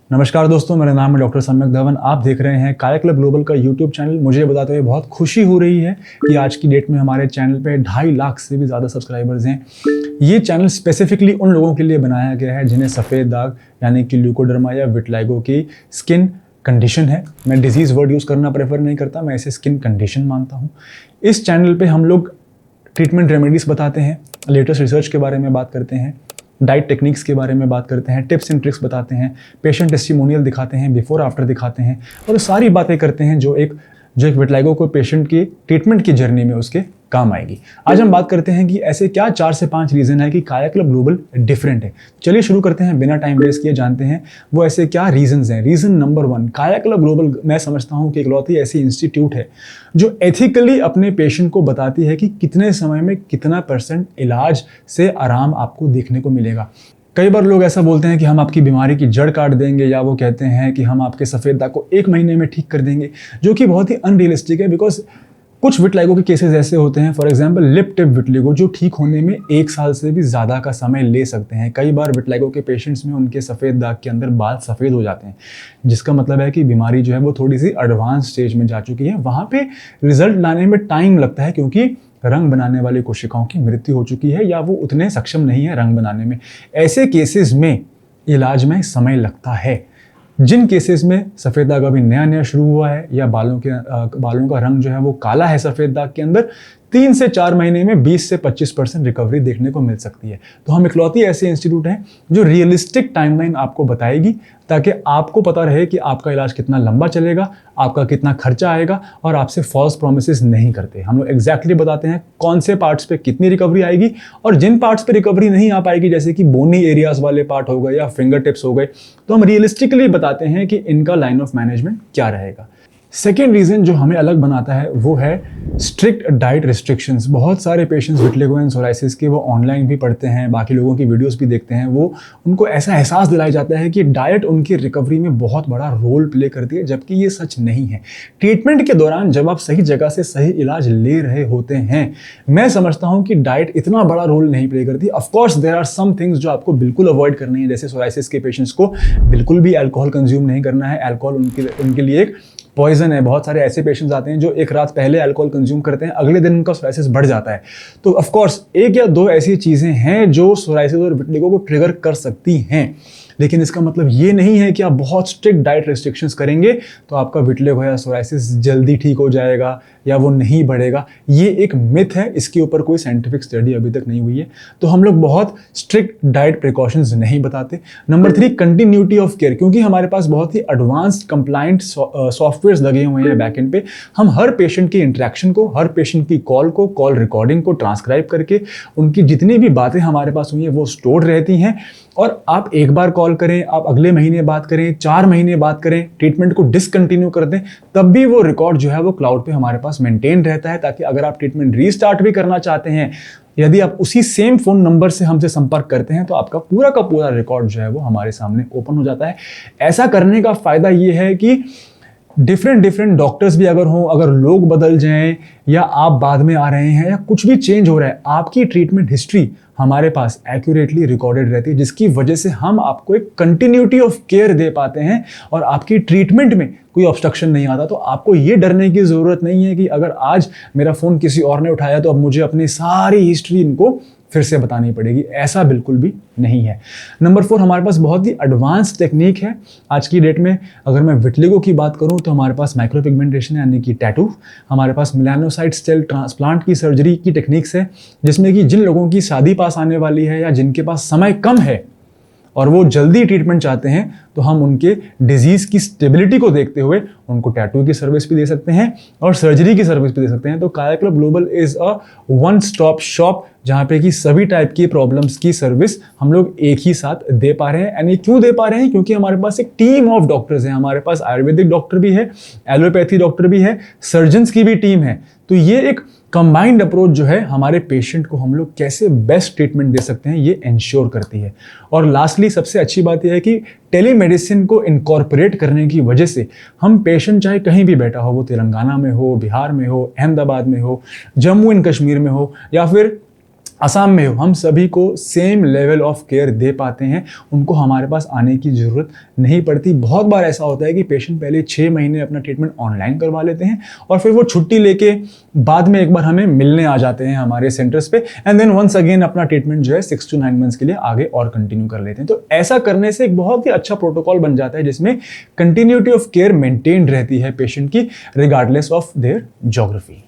नमस्कार दोस्तों, मेरा नाम है डॉक्टर सम्यक धवन। आप देख रहे हैं काया क्लब ग्लोबल का यूट्यूब चैनल। मुझे बताते हुए बहुत खुशी हो रही है कि आज की डेट में हमारे चैनल पे 2.5 लाख से भी ज़्यादा सब्सक्राइबर्स हैं। ये चैनल स्पेसिफिकली उन लोगों के लिए बनाया गया है जिन्हें सफ़ेद दाग यानी कि ल्यूकोडर्मा या विटलाइगो की स्किन कंडीशन है। मैं डिजीज़ वर्ड यूज़ करना प्रेफर नहीं करता, मैं इसे स्किन कंडीशन मानता हूँ। इस चैनल पर हम लोग ट्रीटमेंट रेमेडीज़ बताते हैं, लेटेस्ट रिसर्च के बारे में बात करते हैं, डाइट टेक्निक्स के बारे में बात करते हैं, टिप्स एंड ट्रिक्स बताते हैं, पेशेंट टेस्टिमोनियल दिखाते हैं, बिफोर आफ्टर दिखाते हैं और सारी बातें करते हैं जो एक विटलाइगो को पेशेंट की ट्रीटमेंट की जर्नी में उसके काम आएगी। आज हम बात करते हैं कि ऐसे क्या 4 से 5 रीज़न है कि काया क्लब ग्लोबल डिफरेंट है। चलिए शुरू करते हैं बिना टाइम वेस्ट किए, जानते हैं वो ऐसे क्या रीजंस हैं। रीज़न नंबर 1, काया क्लब ग्लोबल मैं समझता हूँ कि इकलौती ऐसी इंस्टीट्यूट है जो एथिकली अपने पेशेंट को बताती है कि कितने समय में कितना % इलाज से आराम आपको देखने को मिलेगा। कई बार लोग ऐसा बोलते हैं कि हम आपकी बीमारी की जड़ काट देंगे, या वो कहते हैं कि हम आपके सफ़ेद दाग को 1 महीने में ठीक कर देंगे, जो कि बहुत ही अनरियलिस्टिक है। बिकॉज कुछ विटलाइगो के केसेस ऐसे होते हैं, फॉर एग्जांपल लिप टिप विटलिगो, जो ठीक होने में 1 साल से भी ज़्यादा का समय ले सकते हैं। कई बार विटलाइगो के पेशेंट्स में उनके सफ़ेद दाग के अंदर बाल सफ़ेद हो जाते हैं, जिसका मतलब है कि बीमारी जो है वो थोड़ी सी एडवांस स्टेज में जा चुकी है। वहाँ पे रिजल्ट लाने में टाइम लगता है क्योंकि रंग बनाने वाली कोशिकाओं की मृत्यु हो चुकी है या वो उतने सक्षम नहीं है रंग बनाने में। ऐसे केसेस में इलाज में समय लगता है। जिन केसेस में सफ़ेद दाग अभी नया नया शुरू हुआ है या बालों का रंग जो है वो काला है सफ़ेद दाग के अंदर, 3 से 4 महीने में 20 से 25% रिकवरी देखने को मिल सकती है। तो हम इकलौती ऐसे इंस्टीट्यूट हैं जो रियलिस्टिक टाइमलाइन आपको बताएगी, ताकि आपको पता रहे कि आपका इलाज कितना लंबा चलेगा, आपका कितना खर्चा आएगा, और आपसे फॉल्स प्रोमिसेस नहीं करते। हम लोग एग्जैक्टली बताते हैं कौन से पार्ट्स पे कितनी रिकवरी आएगी, और जिन पार्ट्स पे रिकवरी नहीं आ पाएगी, जैसे कि बोनी एरियाज वाले पार्ट हो गए या फिंगर टिप्स हो गए, तो हम रियलिस्टिकली बताते हैं कि इनका लाइन ऑफ मैनेजमेंट क्या रहेगा। सेकेंड रीज़न जो हमें अलग बनाता है वो है स्ट्रिक्ट डाइट रिस्ट्रिक्शंस। बहुत सारे पेशेंट्स विटलिगो एंड सोराइसिस के वो ऑनलाइन भी पढ़ते हैं, बाकी लोगों की वीडियोस भी देखते हैं, वो उनको ऐसा एहसास दिलाया जाता है कि डाइट उनकी रिकवरी में बहुत बड़ा रोल प्ले करती है, जबकि ये सच नहीं है। ट्रीटमेंट के दौरान जब आप सही जगह से सही इलाज ले रहे होते हैं, मैं समझता हूँ कि डाइट इतना बड़ा रोल नहीं प्ले करती। Of course there are some things जो आपको बिल्कुल अवॉइड करनी है, जैसे सोराइसिस के पेशेंट्स को बिल्कुल भी अल्कोहल कंज्यूम नहीं करना है। अल्कोहल उनके लिए एक पॉइजन है। बहुत सारे ऐसे पेशेंट्स आते हैं जो एक रात पहले अल्कोहल कंज्यूम करते हैं, अगले दिन उनका सोराइसिस बढ़ जाता है। तो ऑफ कोर्स 1 या 2 ऐसी चीज़ें हैं जो सोराइसिस और विटलिगो को ट्रिगर कर सकती हैं, लेकिन इसका मतलब ये नहीं है कि आप बहुत स्ट्रिक्ट डाइट रिस्ट्रिक्शंस करेंगे तो आपका विटलिगो या सोराइसिस जल्दी ठीक हो जाएगा या वो नहीं बढ़ेगा। ये एक मिथ है, इसके ऊपर कोई साइंटिफिक स्टडी अभी तक नहीं हुई है। तो हम लोग बहुत स्ट्रिक्ट डाइट प्रिकॉशंस नहीं बताते। Number 3, continuity of care. क्योंकि हमारे पास बहुत ही एडवांस्ड कंप्लाइंट सॉफ्टवेयर्स लगे हुए हैं बैकएंड पे, हम हर पेशेंट की इंटरेक्शन को, हर पेशेंट की कॉल रिकॉर्डिंग को ट्रांसक्राइब करके उनकी जितनी भी बातें हमारे पास हुई हैं वो स्टोर रहती हैं। और आप एक बार कॉल करें, आप अगले महीने बात करें, 4 महीने बात करें, ट्रीटमेंट को डिसकंटिन्यू कर दें, तब भी वो रिकॉर्ड जो है वो क्लाउड पे हमारे पास मेंटेन रहता है, ताकि अगर आप ट्रीटमेंट रीस्टार्ट भी करना चाहते हैं, यदि आप उसी सेम फ़ोन नंबर से हमसे संपर्क करते हैं, तो आपका पूरा का पूरा रिकॉर्ड जो है वो हमारे सामने ओपन हो जाता है। ऐसा करने का फ़ायदा ये है कि डिफरेंट डॉक्टर्स भी अगर हों, अगर लोग बदल जाएं, या आप बाद में आ रहे हैं, या कुछ भी चेंज हो रहा है, आपकी ट्रीटमेंट हिस्ट्री हमारे पास एक्यूरेटली रिकॉर्डेड रहती है, जिसकी वजह से हम आपको एक कंटिन्यूटी ऑफ केयर दे पाते हैं और आपकी ट्रीटमेंट में कोई ऑब्स्ट्रक्शन नहीं आता। तो आपको ये डरने की ज़रूरत नहीं है कि अगर आज मेरा फ़ोन किसी और ने उठाया तो अब मुझे अपनी सारी हिस्ट्री इनको फिर से बतानी पड़ेगी। ऐसा बिल्कुल भी नहीं है। नंबर 4, हमारे पास बहुत ही एडवांस टेक्निक है आज की डेट में। अगर मैं विटलिगो की बात करूं तो हमारे पास माइक्रोपिगमेंटेशन यानी कि टैटू, हमारे पास मेलानोसाइट सेल ट्रांसप्लांट की सर्जरी की टेक्निक्स है, जिसमें कि जिन लोगों की शादी पास आने वाली है या जिनके पास समय कम है और वो जल्दी ट्रीटमेंट चाहते हैं, तो हम उनके डिजीज़ की स्टेबिलिटी को देखते हुए उनको टैटू की सर्विस भी दे सकते हैं और सर्जरी की सर्विस भी दे सकते हैं। तो काया club global is a one stop shop, जहाँ पे कि सभी टाइप की प्रॉब्लम्स की सर्विस हम लोग एक ही साथ दे पा रहे हैं। यानी क्यों दे पा रहे हैं? क्योंकि हमारे पास एक टीम ऑफ डॉक्टर्स हैं। हमारे पास आयुर्वेदिक डॉक्टर भी है, एलोपैथी डॉक्टर भी है, सर्जन्स की भी टीम है। तो ये एक कंबाइंड अप्रोच जो है हमारे पेशेंट को हम लोग कैसे बेस्ट ट्रीटमेंट दे सकते हैं, ये इंश्योर करती है। और लास्टली सबसे अच्छी बात यह है कि टेलीमेडिसिन को इनकॉर्पोरेट करने की वजह से हम पेशेंट चाहे कहीं भी बैठा हो, वो तेलंगाना में हो, बिहार में हो, अहमदाबाद में हो, जम्मू एंड कश्मीर में हो, या फिर असम में हो, हम सभी को सेम लेवल ऑफ केयर दे पाते हैं, उनको हमारे पास आने की ज़रूरत नहीं पड़ती। बहुत बार ऐसा होता है कि पेशेंट पहले 6 महीने अपना ट्रीटमेंट ऑनलाइन करवा लेते हैं और फिर वो छुट्टी लेके बाद में एक बार हमें मिलने आ जाते हैं हमारे सेंटर्स पे, एंड देन वंस अगेन अपना ट्रीटमेंट जो है 6 to 9 मंथ्स के लिए आगे और कंटिन्यू कर लेते हैं। तो ऐसा करने से एक बहुत ही अच्छा प्रोटोकॉल बन जाता है जिसमें कंटिन्यूटी ऑफ केयर मेंटेन रहती है पेशेंट की रिगार्डलेस ऑफ देयर ज्योग्राफी।